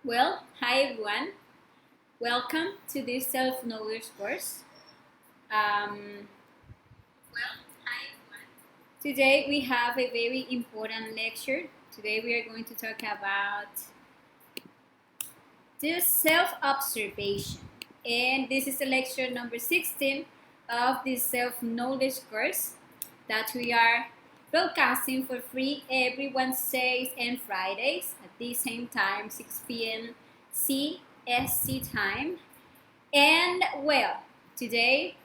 Well, hi everyone. Welcome to this self-knowledge course. Um, Today we have a very important lecture. Today we are going to talk about the self-observation. And this is the lecture number 16 of this self-knowledge course that we are broadcasting for free every Wednesdays and Fridays at the same time, 6 p.m. CST time. And well, today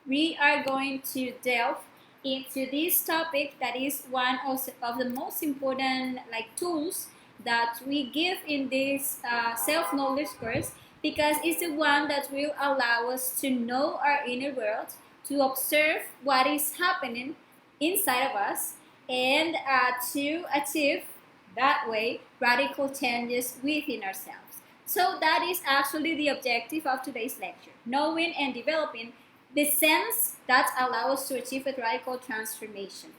we are going to delve into this topic that is one of the most important tools that we give in this self-knowledge course, because it's the one that will allow us to know our inner world, to observe what is happening inside of us, and to achieve that way radical changes within ourselves. So that is actually the objective of today's lecture: knowing and developing the sense that allow us to achieve a radical transformation.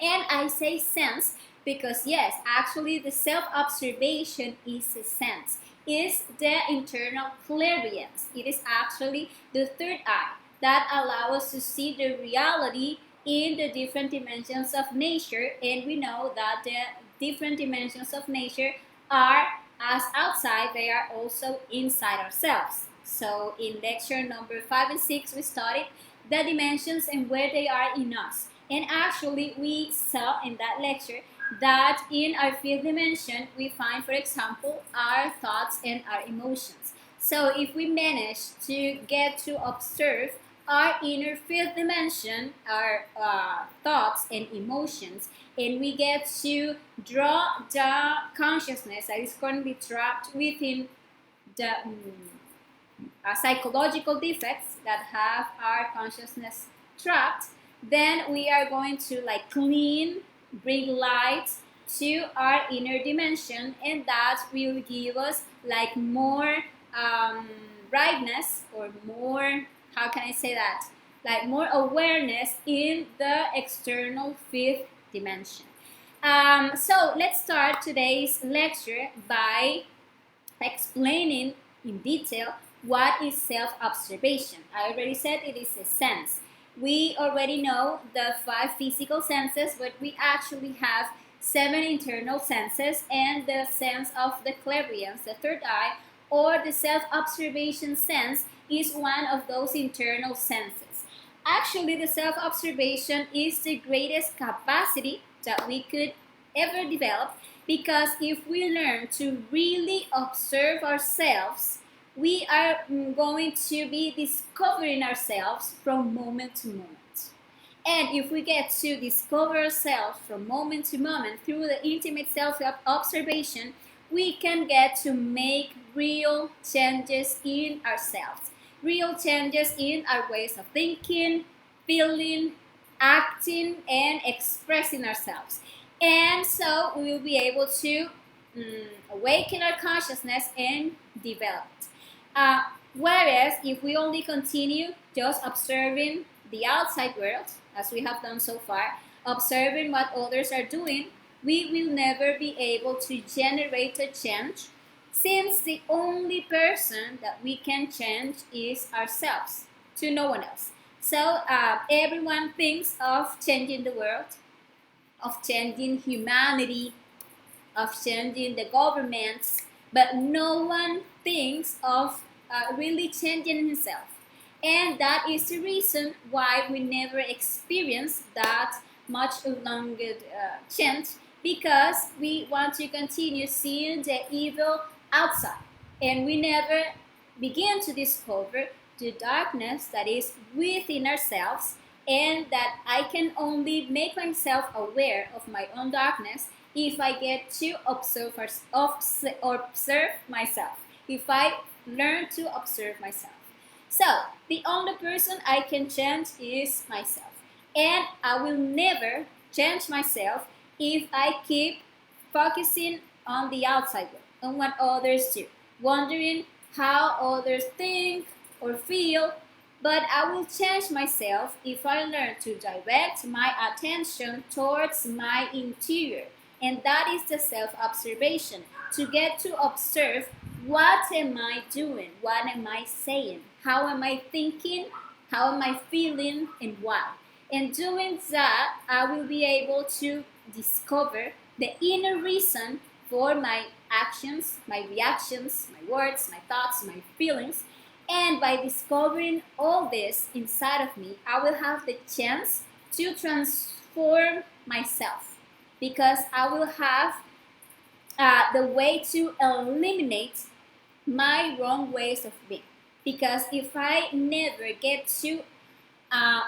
And I say sense because yes, actually the self-observation is a sense, is the internal clairvoyance. It is actually the third eye that allow us to see the reality in the different dimensions of nature. And we know that the different dimensions of nature are as outside, they are also inside ourselves. So in lecture number 5 and 6, we studied the dimensions and where they are in us. And actually, we saw in that lecture that in our fifth dimension, we find, for example, our thoughts and our emotions. So if we manage to get to observe our inner fifth dimension, our thoughts and emotions, and we get to draw the consciousness that is currently trapped within the psychological defects that have our consciousness trapped, then we are going to clean, bring light to our inner dimension, and that will give us more brightness, or more, how can I say that, more awareness in the external fifth dimension. So let's start today's lecture by explaining in detail what is self-observation. I already said it is a sense. We already know the 5 physical senses, but we actually have 7 internal senses, and the sense of the clairvoyance, the third eye, or the self-observation sense, is one of those internal senses. Actually, the self-observation is the greatest capacity that we could ever develop, because if we learn to really observe ourselves, we are going to be discovering ourselves from moment to moment. And if we get to discover ourselves from moment to moment through the intimate self-observation, we can get to make real changes in ourselves, real changes in our ways of thinking, feeling, acting, and expressing ourselves. And so we will be able to awaken our consciousness and develop it. Whereas if we only continue just observing the outside world, as we have done so far, observing what others are doing, we will never be able to generate a change, since the only person that we can change is ourselves, to no one else. So everyone thinks of changing the world, of changing humanity, of changing the governments, but no one thinks of really changing himself. And that is the reason why we never experience that much longer change, because we want to continue seeing the evil outside, and we never begin to discover the darkness that is within ourselves, and that I can only make myself aware of my own darkness if I get to observe myself, if I learn to observe myself. So the only person I can change is myself, and I will never change myself if I keep focusing on the outside world, on what others do, wondering how others think or feel. But I will change myself if I learn to direct my attention towards my interior. And that is the self-observation, to get to observe what am I doing? What am I saying? How am I thinking? How am I feeling? And why? And doing that, I will be able to discover the inner reason for my actions, my reactions, my words, my thoughts, my feelings. And by discovering all this inside of me, I will have the chance to transform myself because I will have the way to eliminate my wrong ways of being. Because if I never get to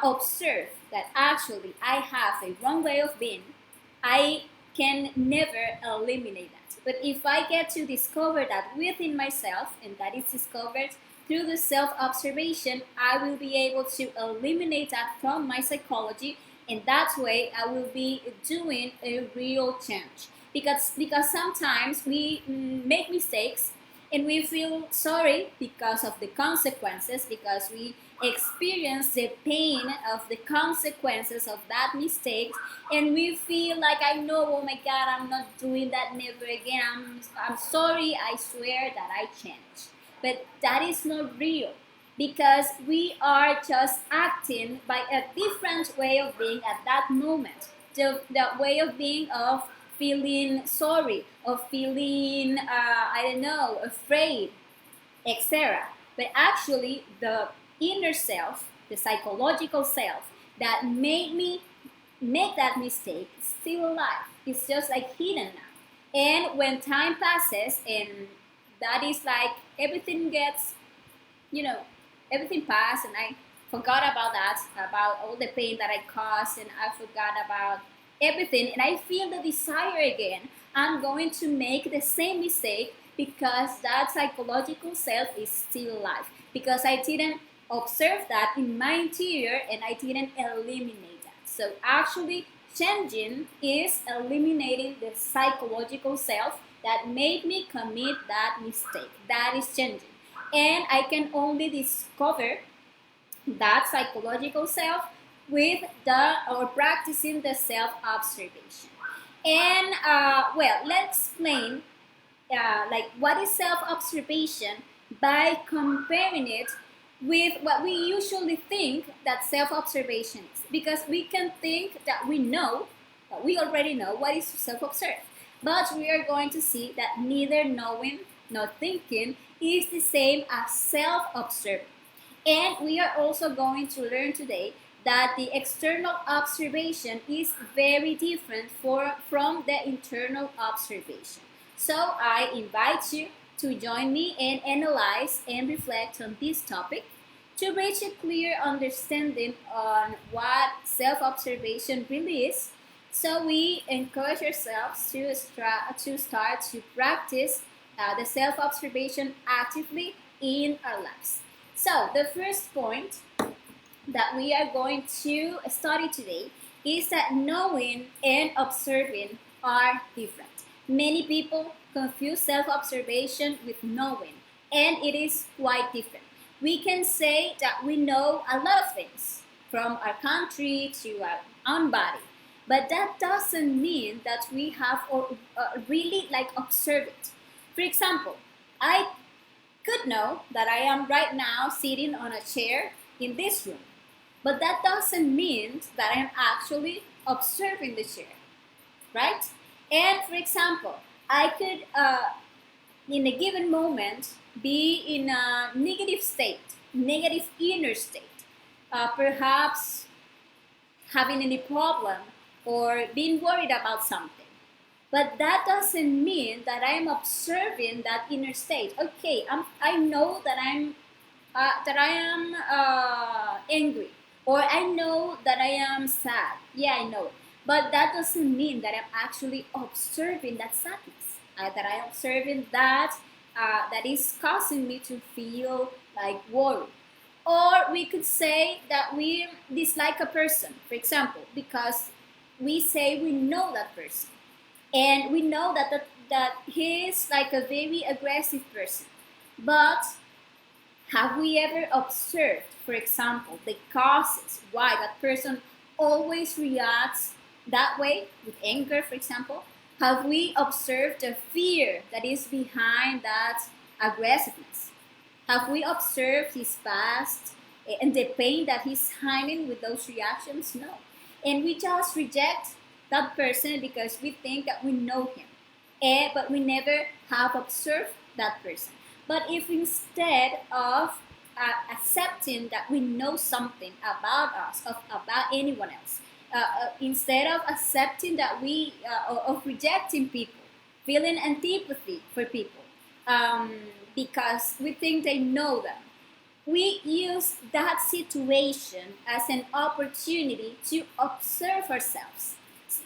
observe that actually I have a wrong way of being, I can never eliminate that. But if I get to discover that within myself, and that is discovered through the self-observation, I will be able to eliminate that from my psychology, and that way I will be doing a real change. Because sometimes we make mistakes and we feel sorry because of the consequences, because we experience the pain of the consequences of that mistake, and we feel like, I know, oh my god, I'm not doing that never again, I'm sorry, I swear that I change. But that is not real, because we are just acting by a different way of being at that moment, the way of being of feeling sorry, of feeling, I don't know, afraid, etc. But actually, the inner self, the psychological self that made me make that mistake is still alive. It's just like hidden now. And when time passes, and that is like everything gets, you know, everything passed, and I forgot about that, about all the pain that I caused, and I forgot about everything, and I feel the desire again, I'm going to make the same mistake because that psychological self is still alive. Because I didn't observe that in my interior and I didn't eliminate that. So actually, changing is eliminating the psychological self that made me commit that mistake. That is changing. And I can only discover that psychological self with the or practicing the self-observation. And well, let's explain like what is self-observation by comparing it with what we usually think that self-observation is, because we can think that we know, that we already know what is self-observed, but we are going to see that neither knowing nor thinking is the same as self-observing. And we are also going to learn today that the external observation is very different from the internal observation. So I invite you to join me and analyze and reflect on this topic to reach a clear understanding on what self-observation really is. So we encourage ourselves to start to practice the self-observation actively in our lives. So the first point that we are going to study today is that knowing and observing are different. Many people confuse self-observation with knowing, and it is quite different. We can say that we know a lot of things, from our country to our own body, but that doesn't mean that we have really like observed it. For example, I could know that I am right now sitting on a chair in this room, but that doesn't mean that I'm actually observing the chair, right? And for example, I could, in a given moment, be in a negative state, negative inner state, perhaps having any problem or being worried about something. But that doesn't mean that I am observing that inner state. Okay, I know that I am angry, or I know that I am sad. Yeah, I know it. But that doesn't mean that I'm actually observing that sadness. That I'm observing that that is causing me to feel like worry. Or we could say that we dislike a person, for example, because we say we know that person, and we know that he is like a very aggressive person. But have we ever observed, for example, the causes why that person always reacts that way, with anger, for example? Have we observed the fear that is behind that aggressiveness? Have we observed his past and the pain that he's hiding with those reactions? No. And we just reject that person because we think that we know him. But we never have observed that person. But if instead of accepting that we know something about us, about anyone else, instead of accepting that of rejecting people, feeling antipathy for people, because we think they know them, we use that situation as an opportunity to observe ourselves.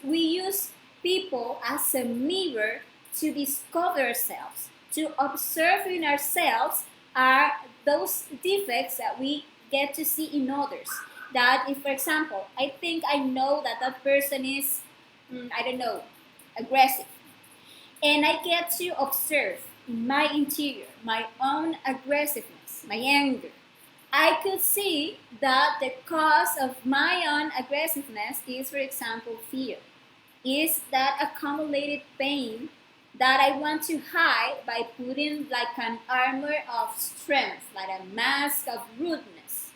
We use people as a mirror to discover ourselves, to observe in ourselves are those defects that we get to see in others. That if, for example, I think I know that that person is, I don't know, aggressive, and I get to observe in my interior my own aggressiveness, my anger, I could see that the cause of my own aggressiveness is, for example, fear. Is that accumulated pain that I want to hide by putting like an armor of strength, like a mask of rudeness.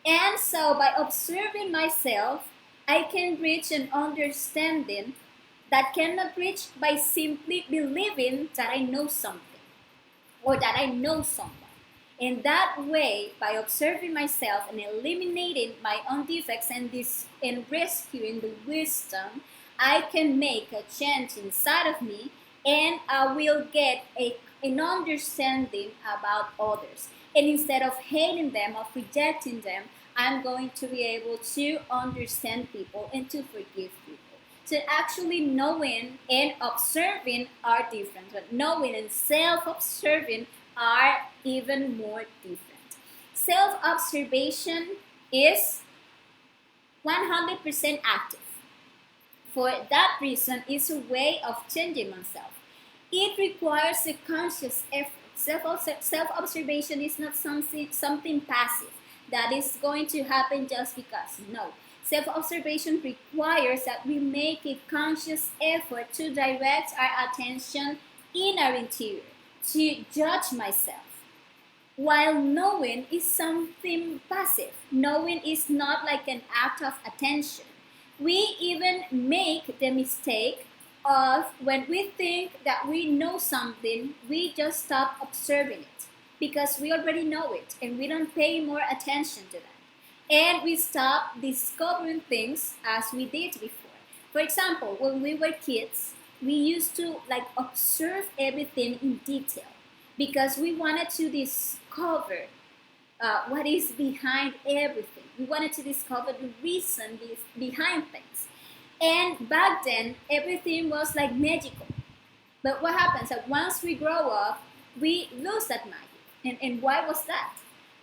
And so by observing myself, I can reach an understanding that cannot reach by simply believing that I know something or that I know someone. In that way, by observing myself and eliminating my own defects and rescuing the wisdom, I can make a change inside of me and I will get an understanding about others. And instead of hating them, of rejecting them, I'm going to be able to understand people and to forgive people. So actually knowing and observing are different, but knowing and self-observing are even more different. Self-observation is 100% active. For that reason, it's a way of changing oneself. It requires a conscious effort. Self-observation is not something passive that is going to happen just because. No. Self-observation requires that we make a conscious effort to direct our attention in our interior, to judge myself. While knowing is something passive. Knowing is not like an act of attention. We even make the mistake of when we think that we know something, we just stop observing it because we already know it and we don't pay more attention to that. And we stop discovering things as we did before. For example, when we were kids, we used to like observe everything in detail because we wanted to discover what is behind everything. We wanted to discover the reason behind things. And back then, everything was like magical. But what happens that once we grow up, we lose that magic. And why was that?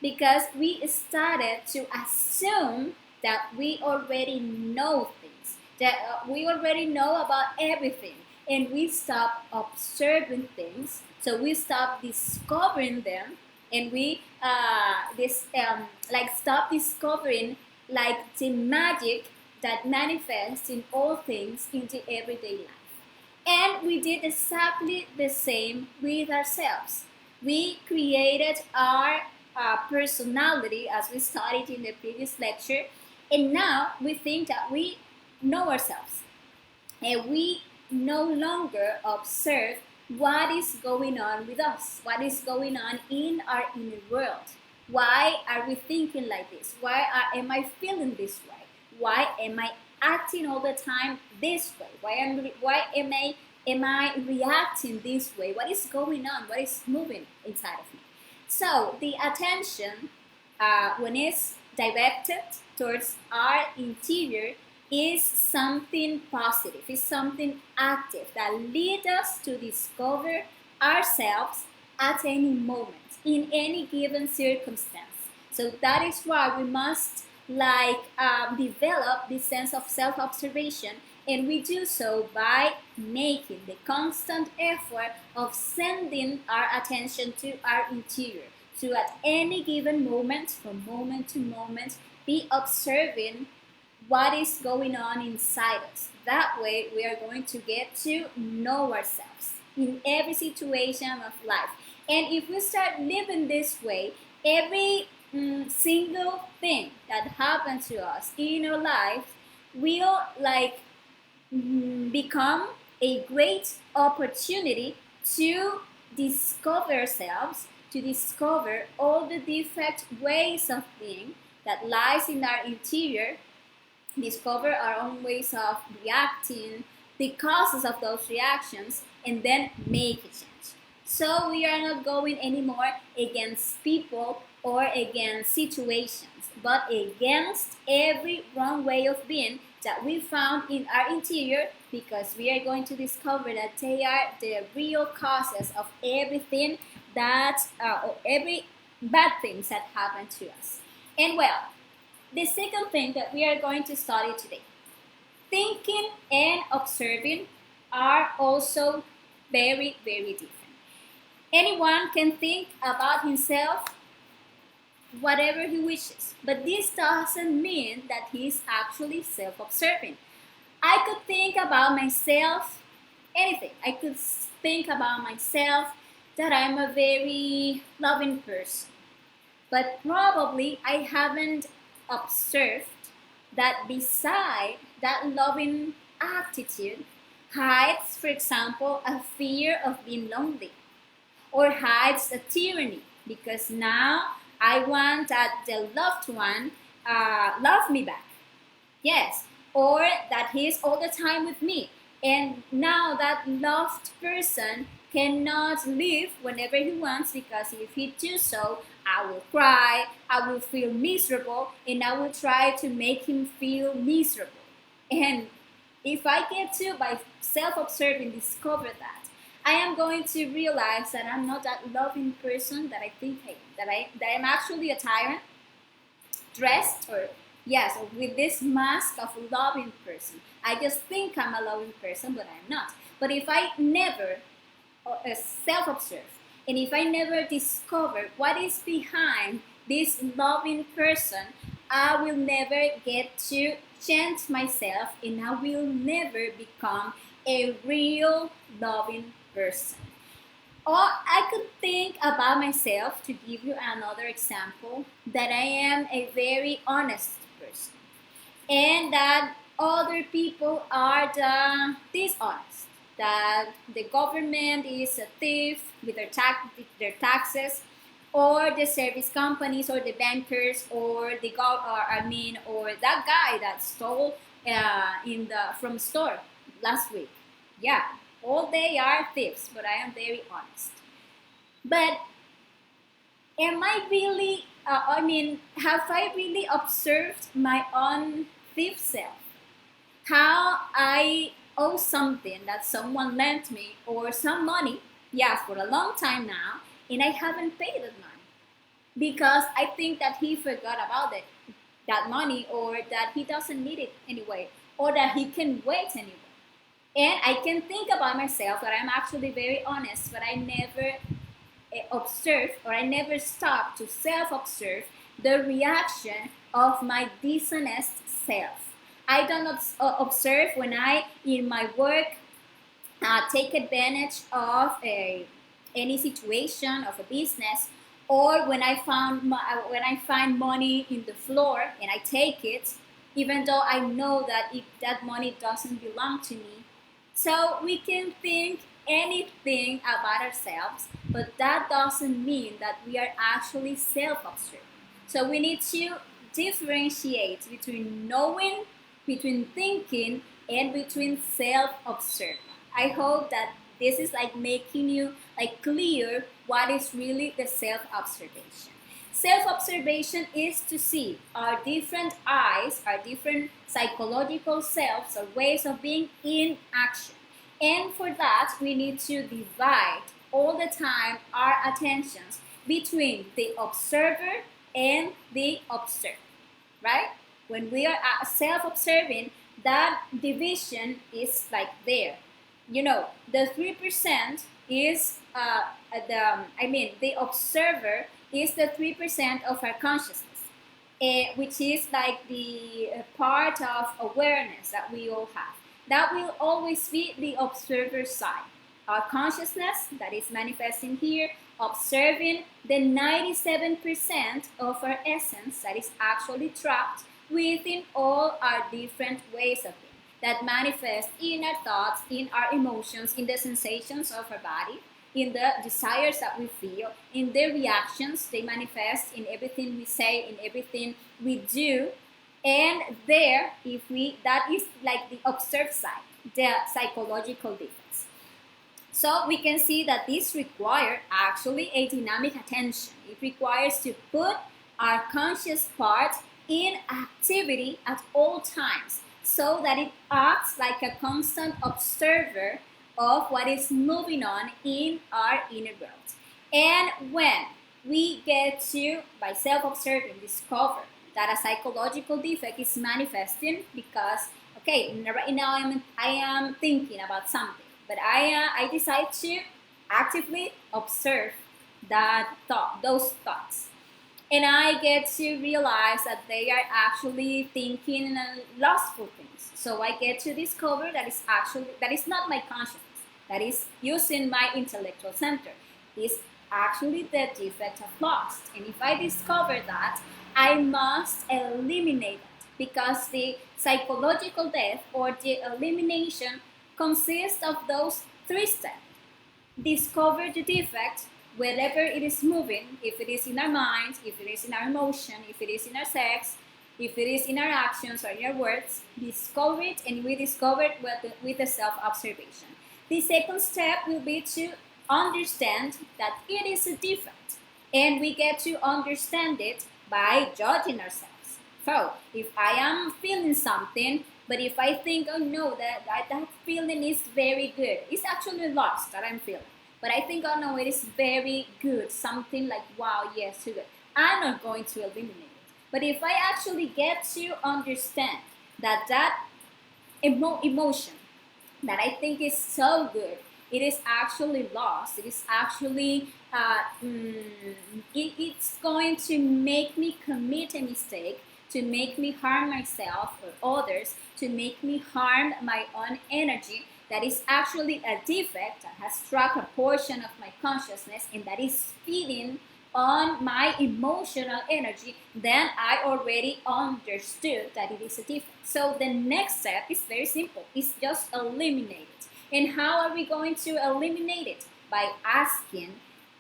Because we started to assume that we already know things, that we already know about everything, and we stop observing things. So we stop discovering them, and we stop discovering like the magic that manifests in all things into everyday life. And we did exactly the same with ourselves. We created our personality as we studied in the previous lecture, and now we think that we know ourselves, and we no longer observe what is going on with us, what is going on in our inner world. Why are we thinking like this? Why am I feeling this way? Why am I acting all the time this way? Why am I reacting this way? What is going on? What is moving inside of me? So the attention, when it's directed towards our interior, is something positive, is something active that leads us to discover ourselves at any moment, in any given circumstance. So that is why we must develop this sense of self-observation, and we do so by making the constant effort of sending our attention to our interior, to at any given moment, from moment to moment, be observing what is going on inside us. That way we are going to get to know ourselves in every situation of life. And if we start living this way, every single thing that happens to us in our life will like become a great opportunity to discover ourselves, to discover all the different ways of being that lies in our interior, discover our own ways of reacting, the causes of those reactions, and then make a change. So we are not going anymore against people or against situations, but against every wrong way of being that we found in our interior, because we are going to discover that they are the real causes of everything that, every bad things that happen to us. And well, the second thing that we are going to study today, thinking and observing are also very, very different. Anyone can think about himself whatever he wishes, but this doesn't mean that he's actually self-observing. I could think about myself anything. I could think about myself that I'm a very loving person, but probably I haven't observed that beside that loving attitude hides, for example, a fear of being lonely, or hides a tyranny, because now I want that the loved one love me back. Yes, or that he's all the time with me. And now that loved person cannot leave whenever he wants, because if he do so, I will cry, I will feel miserable, and I will try to make him feel miserable. And if I get to, by self-observing, discover that, I am going to realize that I'm not that loving person that I think I am, that I'm actually a tyrant, dressed, or yes, with this mask of loving person. I just think I'm a loving person, but I'm not. But if I never self-observe, and if I never discover what is behind this loving person, I will never get to change myself, and I will never become a real loving person. Or I could think about myself, to give you another example, that I am a very honest person, and that other people are the dishonest, that the government is a thief with their taxes, or the service companies, or the bankers, or or that guy that stole in the from store last week. Yeah, all they are thieves, but I am very honest. But am I really, have I really observed my own thief self? How I owe something that someone lent me, or some money, yeah, for a long time now, and I haven't paid that money because I think that he forgot about it, that money, or that he doesn't need it anyway, or that he can wait anyway. And I can think about myself that I'm actually very honest, but I never observe, or I never stop to self-observe the reaction of my dishonest self. I do not observe when I, in my work, take advantage of any situation of a business, or when when I find money in the floor and I take it, even though I know that that money doesn't belong to me. So we can think anything about ourselves, but that doesn't mean that we are actually self-observed. So we need to differentiate between knowing, between thinking, and between self-observing. I hope that this is like making you like clear what is really the self-observation. Self-observation is to see our different eyes, our different psychological selves or ways of being in action. And for that, we need to divide all the time our attentions between the observer and the observed, right? When we are self-observing, that division is like there. You know, the 3% is the observer is the 3% of our consciousness, which is like the part of awareness that we all have. That will always be the observer side. our consciousness that is manifesting here, observing the 97% of our essence that is actually trapped within all our different ways of being that manifest in our thoughts, in our emotions, in the sensations of our body, in the desires that we feel, in the reactions they manifest in everything we say, in everything we do. And there, that is like the observed side, the psychological defects. So we can see that this requires actually a dynamic attention. It requires to put our conscious part in activity at all times so that it acts like a constant observer of what is moving on in our inner world. And when we get to, by self-observing, discover that a psychological defect is manifesting because, okay, right now I am thinking about something, but I decide to actively observe those thoughts. And I get to realize that they are actually thinking lustful things. So I get to discover that is not my consciousness. That is using my intellectual center. Is actually the defect of lust. And if I discover that, I must eliminate it because the psychological death or the elimination consists of those three steps. Discover the defect wherever it is moving, if it is in our mind, if it is in our emotion, if it is in our sex, if it is in our actions or in our words, discover it, and we discover it with the self-observation. The second step will be to understand that it is a defect, and we get to understand it by judging ourselves. So, if I am feeling something, but if I think, oh no, that feeling is very good, it's actually lust that I'm feeling. But I think, oh no, it is very good, something like, wow, yes, too good. I'm not going to eliminate it. But if I actually get to understand that emotion that I think is so good, it is actually lost. It is actually, it's going to make me commit a mistake, to make me harm myself or others, to make me harm my own energy. That is actually a defect that has struck a portion of my consciousness and that is feeding on my emotional energy, then I already understood that it is a defect. So the next step is very simple. It's just eliminate it. And how are we going to eliminate it? By asking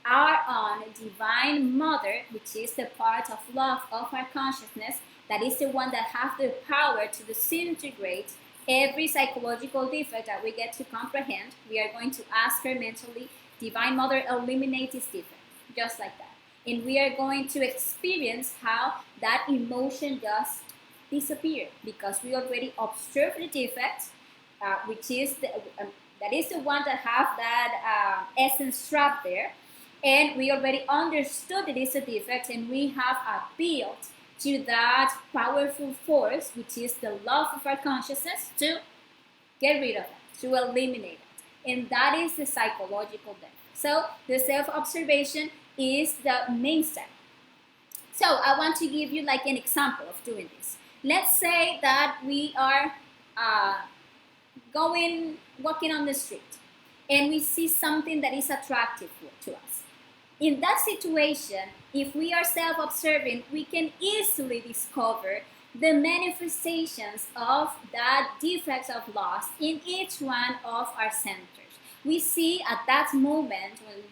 our own Divine Mother, which is the part of love of our consciousness, that is the one that has the power to disintegrate every psychological defect that we get to comprehend. We are going to ask her mentally, Divine Mother, eliminate this defect, just like that. And we are going to experience how that emotion just disappears because we already observed the defect, which is that is the one that have that essence trapped there, and we already understood it is a defect, and we have appealed to that powerful force, which is the love of our consciousness, to get rid of it, to eliminate it. And that is the psychological death. So the self-observation is the main step. So I want to give you like an example of doing this. Let's say that we are walking on the street, and we see something that is attractive to us. In that situation, if we are self-observing, we can easily discover the manifestations of that defects of lust in each one of our centers. We see at that moment, when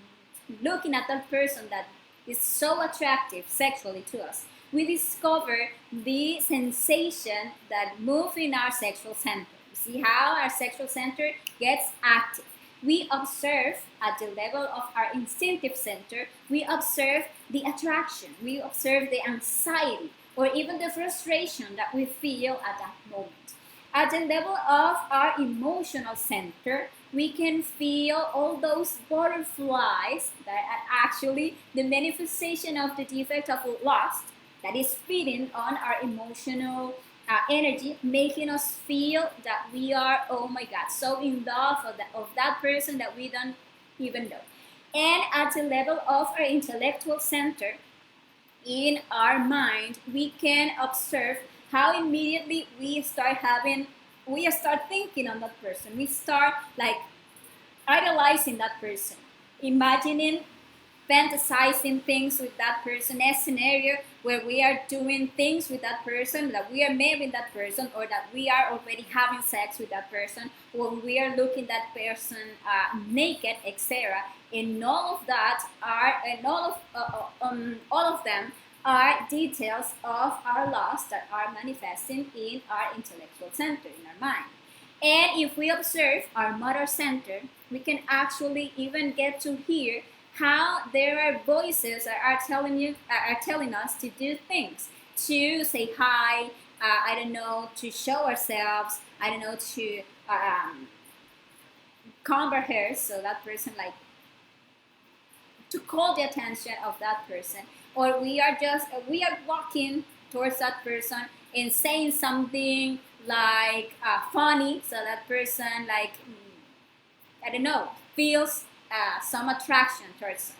looking at that person that is so attractive sexually to us, we discover the sensation that moves in our sexual center. You see how our sexual center gets active. We observe at the level of our instinctive center, we observe the attraction, we observe the anxiety, or even the frustration that we feel at that moment. At the level of our emotional center, we can feel all those butterflies that are actually the manifestation of the defect of lust that is feeding on our emotional energy, making us feel that we are, oh my God, so in love of that person that we don't even know. And at the level of our intellectual center, in our mind, we can observe how immediately we start thinking on that person. We start like idolizing that person, imagining, fantasizing things with that person, a scenario where we are doing things with that person, that we are marrying that person, or that we are already having sex with that person, or we are looking that person naked, etc. And all of that are, and all of them are details of our loss that are manifesting in our intellectual center, in our mind. And if we observe our motor center, we can actually even get to hear how there are voices that are telling us to do things, to say hi, I don't know, to show ourselves, I don't know, to comb our hair so that person, like, to call the attention of that person, or we are walking towards that person and saying something like funny, so that person, like, I don't know, feels some attraction towards us.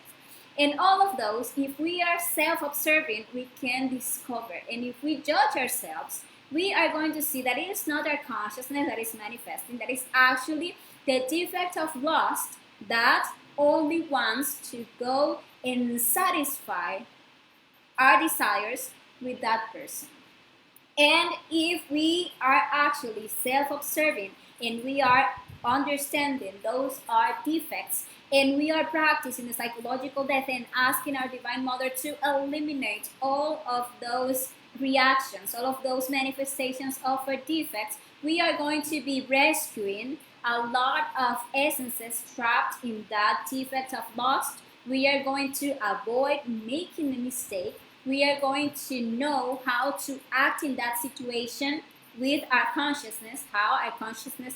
And all of those, if we are self-observing, we can discover. And if we judge ourselves, we are going to see that it is not our consciousness that is manifesting, that is actually the defect of lust that only wants to go and satisfy our desires with that person. And if we are actually self-observing and we are understanding those are defects, and we are practicing the psychological death and asking our Divine Mother to eliminate all of those reactions, all of those manifestations of our defects, we are going to be rescuing a lot of essences trapped in that defect of lust. We are going to avoid making a mistake. We are going to know how to act in that situation with our consciousness, how our consciousness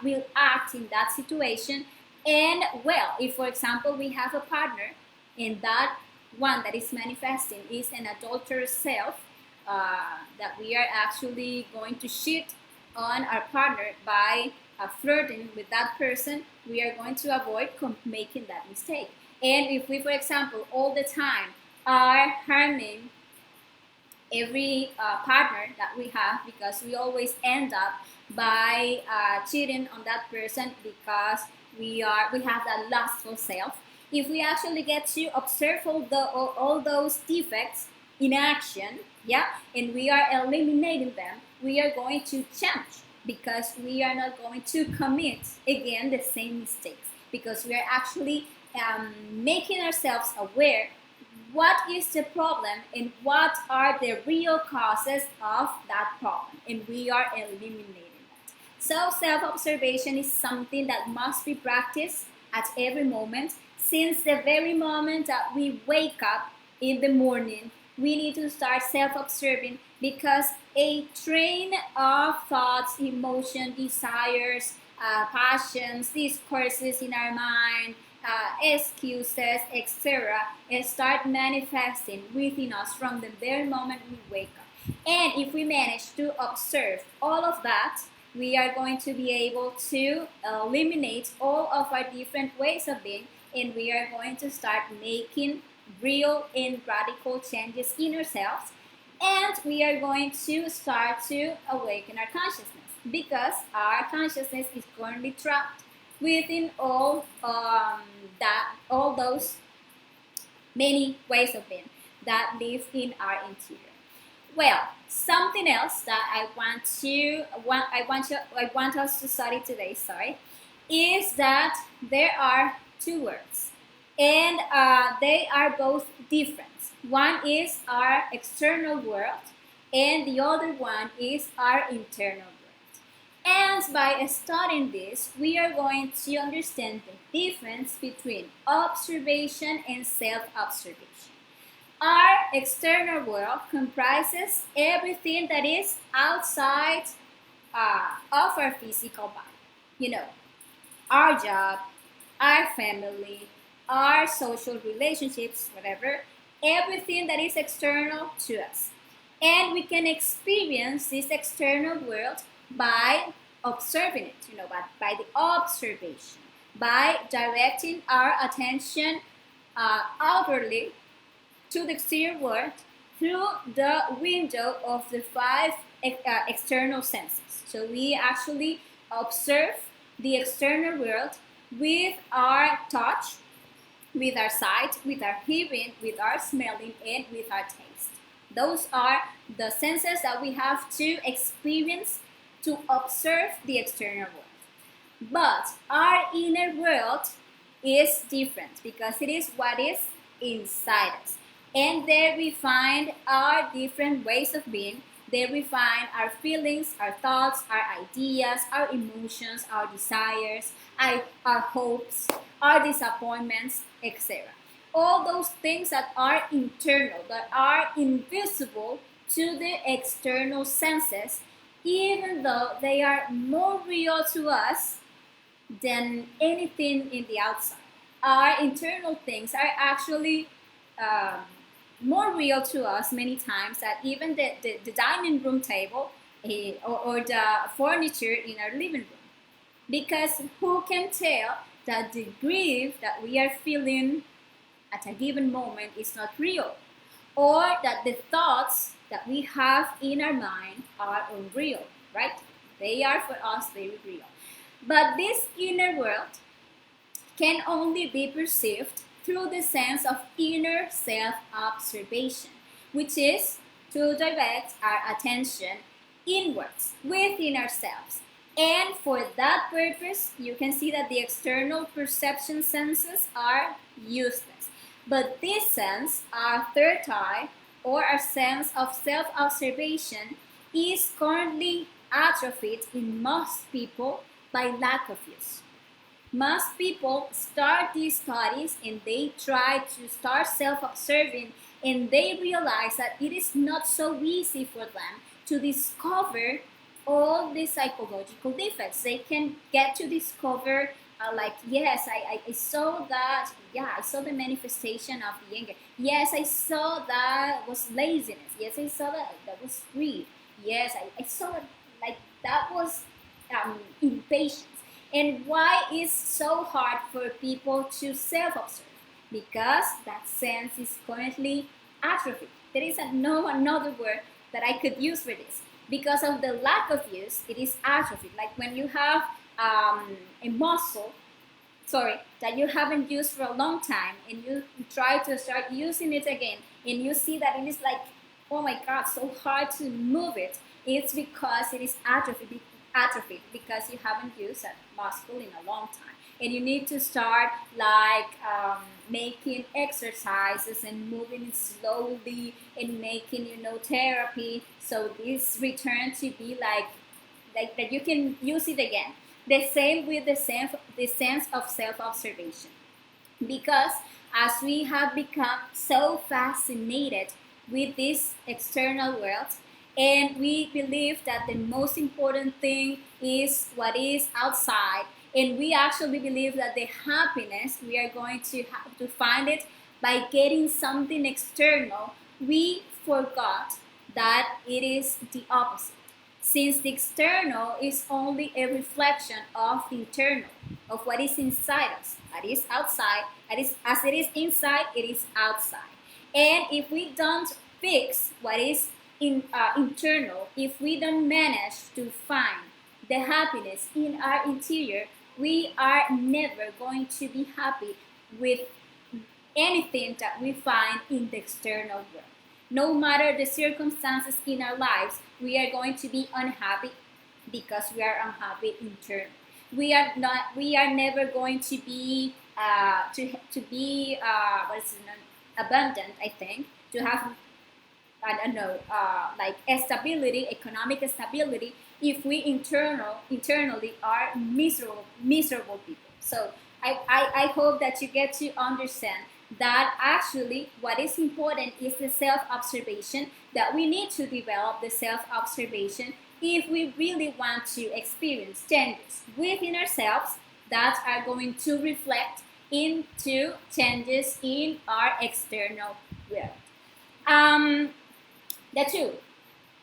will act in that situation. And well, if for example we have a partner and that one that is manifesting is an adulterous self, that we are actually going to cheat on our partner by flirting with that person, we are going to avoid making that mistake. And if we, for example, all the time are harming every partner that we have, because we always end up by cheating on that person because we have that lustful self. If we actually get to observe all those defects in action, yeah, and we are eliminating them, we are going to change, because we are not going to commit again the same mistakes, because we are actually making ourselves aware what is the problem and what are the real causes of that problem, and we are eliminating that. So self-observation is something that must be practiced at every moment. Since the very moment that we wake up in the morning, we need to start self-observing, because a train of thoughts, emotion, desires, passions, discourses in our mind, excuses, etc., start manifesting within us from the very moment we wake up. And if we manage to observe all of that, we are going to be able to eliminate all of our different ways of being, and we are going to start making real and radical changes in ourselves. And we are going to start to awaken our consciousness, because our consciousness is currently trapped within all those many ways of being that live in our interior. Well, something else that I want us to study today, is that there are two worlds, and they are both different. One is our external world, and the other one is our internal world. And by studying this, we are going to understand the difference between observation and self-observation. Our external world comprises everything that is outside of our physical body. You know, our job, our family, our social relationships, whatever, everything that is external to us. And we can experience this external world by observing it, by the observation, by directing our attention outwardly to the exterior world through the window of the five external senses. So we actually observe the external world with our touch, with our sight, with our hearing, with our smelling, and with our taste. Those are the senses that we have to experience to observe the external world. But our inner world is different because it is what is inside us. And there we find our different ways of being. There we find our feelings, our thoughts, our ideas, our emotions, our desires, our hopes, our disappointments, etc. All those things that are internal, that are invisible to the external senses, even though they are more real to us than anything in the outside. Our internal things are actually um, more real to us many times that even the dining room table or the furniture in our living room. Because who can tell that the grief that we are feeling at a given moment is not real? Or that the thoughts that we have in our mind are unreal, right? They are for us very real. But this inner world can only be perceived through the sense of inner self-observation, which is to direct our attention inwards, within ourselves. And for that purpose, you can see that the external perception senses are useless. But this sense, our third eye, or our sense of self-observation, is currently atrophied in most people by lack of use. Most people start these studies and they try to start self-observing, and they realize that it is not so easy for them to discover all the psychological defects. They can get to discover like, yes, I saw that, yeah, I saw the manifestation of the anger. Yes, I saw that was laziness. Yes, I saw that was greed. Yes, I saw like that was impatience. And why is so hard for people to self-observe? Because that sense is currently atrophied. There is no another word that I could use for this. Because of the lack of use, it is atrophied. Like when you have a muscle, that you haven't used for a long time, and you try to start using it again, and you see that it is like, oh my God, so hard to move it. It's because it is atrophied because you haven't used that muscle in a long time, and you need to start like making exercises and moving it slowly and making therapy, so this return to be like that you can use it again. The same with the sense of self-observation, because as we have become so fascinated with this external world, and we believe that the most important thing is what is outside, and we actually believe that the happiness we are going to have to find it by getting something external, we forgot that it is the opposite, since the external is only a reflection of the internal, of what is inside us. That is outside, as it is inside, it is outside. And if we don't fix what is internal, if we don't manage to find the happiness in our interior, we are never going to be happy with anything that we find in the external world. No matter the circumstances in our lives, we are going to be unhappy because we are unhappy internally. We are never going to be abundant. I think to have, I don't know, like stability, economic stability, if we internally are miserable people. So I hope that you get to understand that actually what is important is the self-observation, that we need to develop the self-observation if we really want to experience changes within ourselves that are going to reflect into changes in our external world. The two,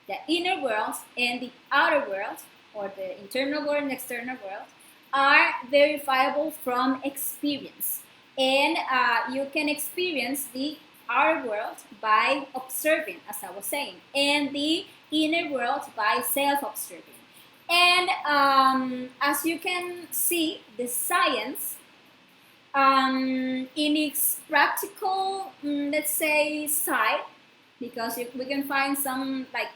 the inner world and the outer world, or the internal world and external world, are verifiable from experience. And you can experience the outer world by observing, as I was saying, and the inner world by self-observing. And as you can see, the science In its practical, let's say, side, because if we can find some like,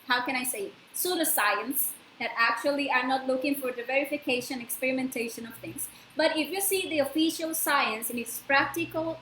how can I say, pseudoscience that actually are not looking for the verification, experimentation of things. But if you see the official science in its practical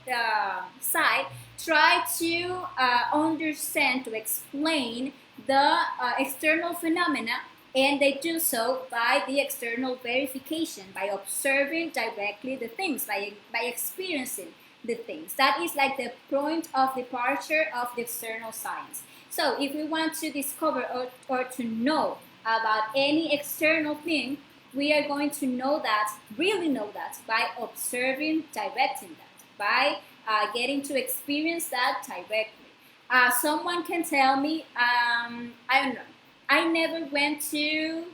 side, try to understand, to explain the external phenomena, and they do so by the external verification, by observing directly the things, by experiencing the things. That is like the point of departure of the external science. So if we want to discover or to know about any external thing, we are going to know that, really know that, by observing, directing that, by getting to experience that directly. Someone can tell me, I don't know, I never went to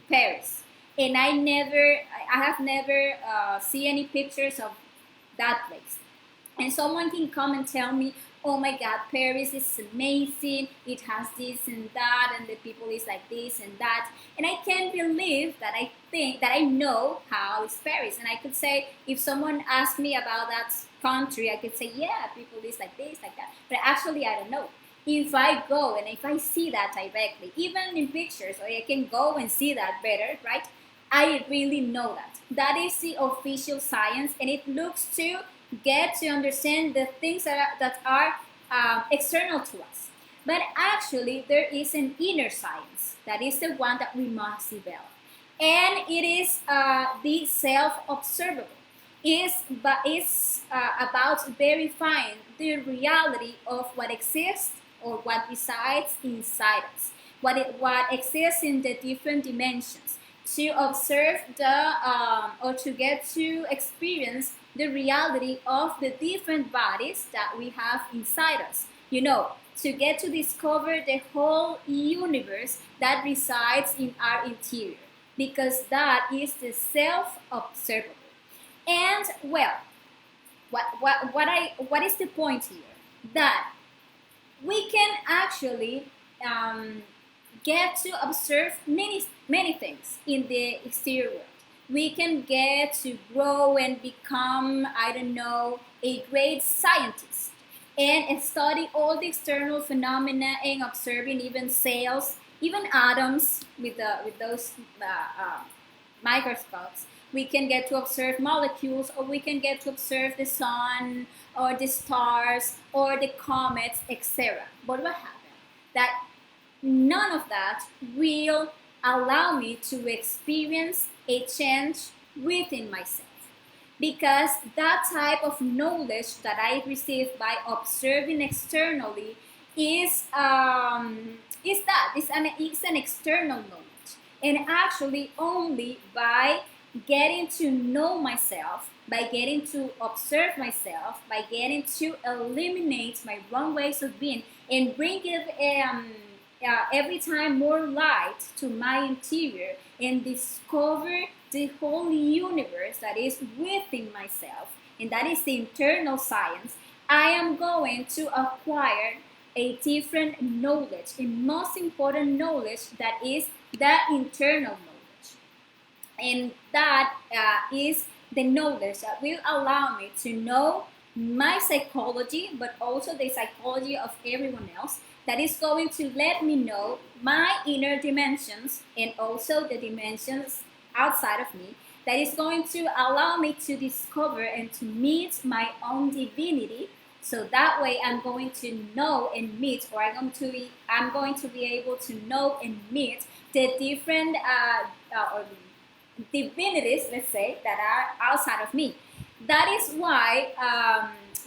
Paris, and I have never seen any pictures of that place. And someone can come and tell me, oh my God, Paris is amazing, it has this and that, and the people is like this and that. And I can't believe that I think that I know how is Paris. And I could say, if someone asked me about that country, I could say, yeah, people is like this, like that. But actually, I don't know. If I go and if I see that directly, even in pictures, or I can go and see that better, right? I really know that. That is the official science, and it looks to get to understand the things that are external to us. But actually, there is an inner science. That is the one that we must develop. And it is the self-observable. Is about verifying the reality of what exists or what resides inside us, what exists in the different dimensions, to observe or to get to experience the reality of the different bodies that we have inside us. To get to discover the whole universe that resides in our interior, because that is the self-observable. And well, what is the point here? That we can actually get to observe many things in the exterior world. We can get to grow and become, I don't know, a great scientist, and study all the external phenomena, and observing even cells, even atoms with those microscopes. We can get to observe molecules, or we can get to observe the sun, or the stars, or the comets, etc. But what happened? That none of that will allow me to experience a change within myself, because that type of knowledge that I receive by observing externally is an external knowledge, and actually only by getting to know myself, by getting to observe myself, by getting to eliminate my wrong ways of being, and bring it every time more light to my interior, and discover the whole universe that is within myself, and that is the internal science, I am going to acquire a different knowledge, a most important knowledge, that is the internal knowledge. And that is the knowledge that will allow me to know my psychology, but also the psychology of everyone else, that is going to let me know my inner dimensions, and also the dimensions outside of me, that is going to allow me to discover and to meet my own divinity. So that way I'm going to know and meet, or I'm going to be able to know and meet the different or divinities, let's say, that are outside of me. That is why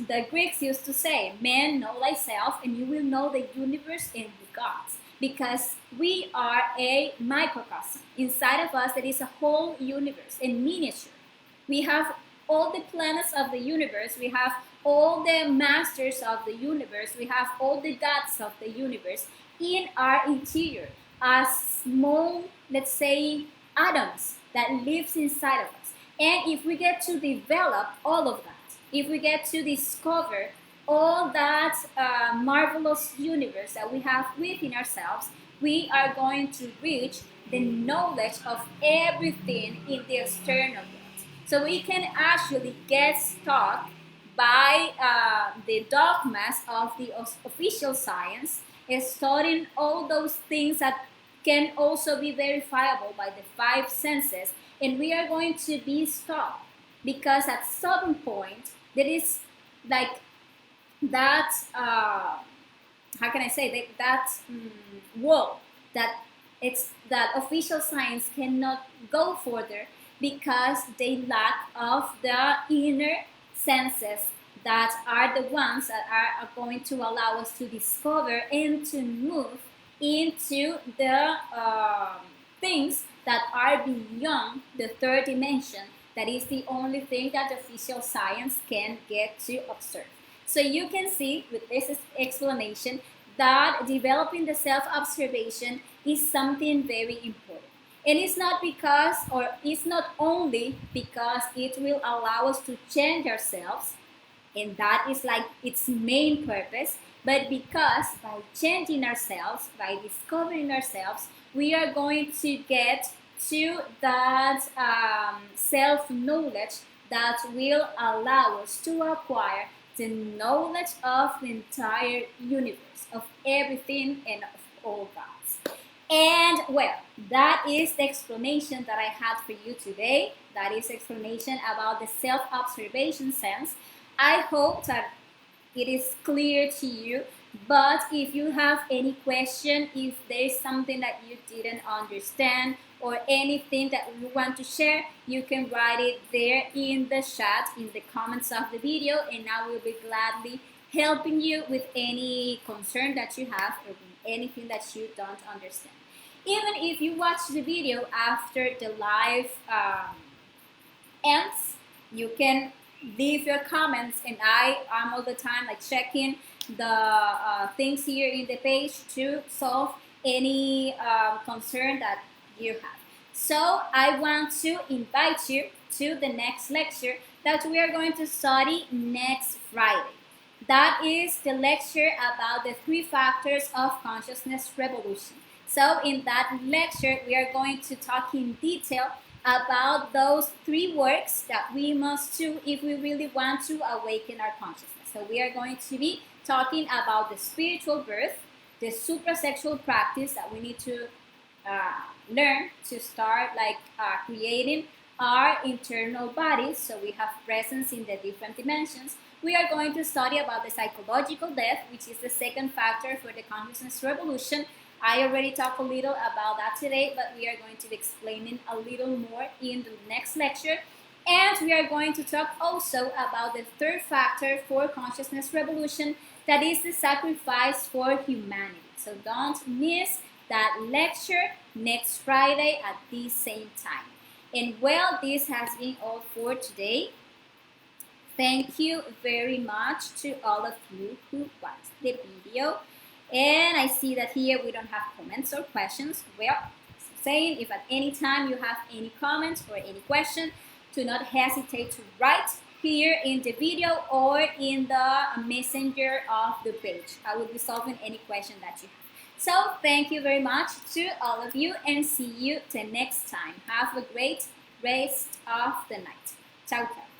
the Greeks used to say, man, know thyself, and you will know the universe and the gods. Because we are a microcosm. Inside of us, there is a whole universe in miniature. We have all the planets of the universe. We have all the masters of the universe. We have all the gods of the universe in our interior as small, let's say, atoms that lives inside of us. And if we get to develop all of that, if we get to discover all that marvelous universe that we have within ourselves, we are going to reach the knowledge of everything in the external world. So we can actually get stuck by the dogmas of the official science, studying all those things that can also be verifiable by the five senses, and we are going to be stopped because at some point there is like that how can I say wall that it's that official science cannot go further because they lack of the inner senses that are the ones that are going to allow us to discover and to move into the things that are beyond the third dimension. That is the only thing that official science can get to observe. So you can see with this explanation that developing the self-observation is something very important. And it's not because, or it's not only because it will allow us to change ourselves, and that is like its main purpose, but because by changing ourselves, by discovering ourselves, we are going to get to that self-knowledge that will allow us to acquire the knowledge of the entire universe, of everything and of all gods. And well, that is the explanation that I had for you today. That is explanation about the self-observation sense. I hope that it is clear to you, but if you have any question, if there is something that you didn't understand or anything that you want to share, you can write it there in the chat, in the comments of the video, and I will be gladly helping you with any concern that you have or anything that you don't understand. Even if you watch the video after the live ends, you can leave your comments, and I am all the time like checking the things here in the page to solve any concern that you have. So I want to invite you to the next lecture that we are going to study next Friday. That is the lecture about the 3 factors of consciousness revolution. So in that lecture, we are going to talk in detail about those 3 works that we must do if we really want to awaken our consciousness. So we are going to be talking about the spiritual birth, the suprasexual practice that we need to learn to start like creating our internal bodies, so we have presence in the different dimensions. We are going to study about the psychological death, which is the 2nd factor for the consciousness revolution. I already talked a little about that today, but we are going to be explaining a little more in the next lecture. And we are going to talk also about the 3rd factor for consciousness revolution, that is the sacrifice for humanity. So don't miss that lecture next Friday at the same time. And well, this has been all for today. Thank you very much to all of you who watched the video. And I see that here we don't have comments or questions. Well, saying if at any time you have any comments or any question, do not hesitate to write here in the video or in the messenger of the page. I will be solving any question that you have. So thank you very much to all of you, and see you the next time. Have a great rest of the night. Ciao, ciao.